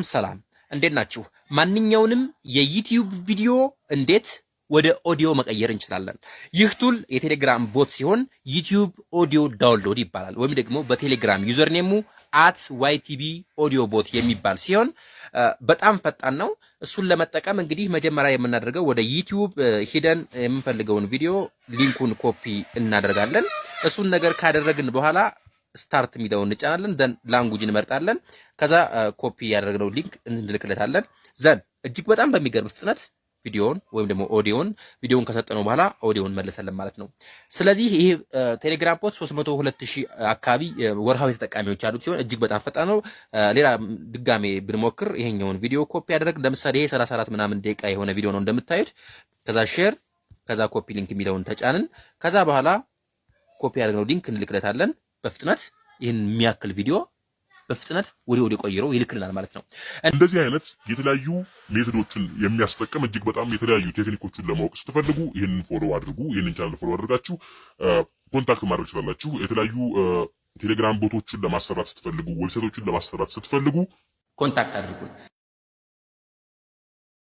ሰላም እንዴት ናችሁ? ማንኛውንም የዩቲዩብ ቪዲዮ እንዴት ወደ ኦዲዮ መቀየር እንችላለን? ይህ ቱል የቴሌግራም ቦት ሲሆን ዩቲዩብ ኦዲዮ ዳውንሎድ ይባላል። ወይም ደግሞ በቴሌግራም ዩዘር ኔሙ @ytb ኦዲዮ ቦት የሚባል ሲሆን በጣም ፈጣን ነው። እሱን ለመጠቀም እንግዲህ መጀመሪያ የምናደርገው ወደ ዩቲዩብ ሂደን የምንፈልገውን ቪዲዮ ሊንኩን ኮፒ እናደርጋለን። እሱን ነገር ካደረግን በኋላ ስታርት የሚለውን እንጫናለን። ዘን ላንጉጅ እንመርጣለን። ከዛ ኮፒ ያደረግነው ሊንክ እንልክለታለን። ዘን እጅግ በጣም በሚገርም ፍጥነት ቪዲዮውን ወይም ደግሞ ቪዲዮውን ከሰጠነው በኋላ ኦዲዮን መልሰለን ማለት ነው። ስለዚህ ይሄ ቴሌግራም ፖስት 302,000 አካባቢ ወርሃዊ ተጠቃሚዎች ያሉት ሲሆን እጅግ በጣም ፈጣን ነው። ሌላ ድጋሜ ብንሞክር ይሄኛውን ቪዲዮ ኮፒ ያደረግ ለምሳሌ ይሄ 34 ምናምን ደቂቃ የሆነ ቪዲዮ ነው እንደምታዩት። ከዛ ሼር ከዛ ኮፒ ሊንክ የሚለውን ተጫንን። ከዛ በኋላ ኮፒ ያደረግነው ሊንክ እንልክለታለን። በፍጥነት ይህን የሚያክል ቪዲዮ በፍጥነት ወዲህ ቆይሮ ይልክልናል ማለት ነው። እንደዚህ አይነት የተለያዩ ሜቶዶችን የሚያስጠቅም እጅግ በጣም የተለያዩ ቴክኒኮችን ለማወቅ ስትፈልጉ ይህንን ፎሎ አድርጉ። ይህንን ቻናል ፎሎ አድርጋችሁ ኮንታክት ማድረግ ትችላላችሁ። የተለያዩ ቴሌግራም ቦቶችን ለማሰራት ስትፈልጉ፣ ዌብሳይቶችን ለማሰራት ስትፈልጉ ኮንታክት አድርጉን።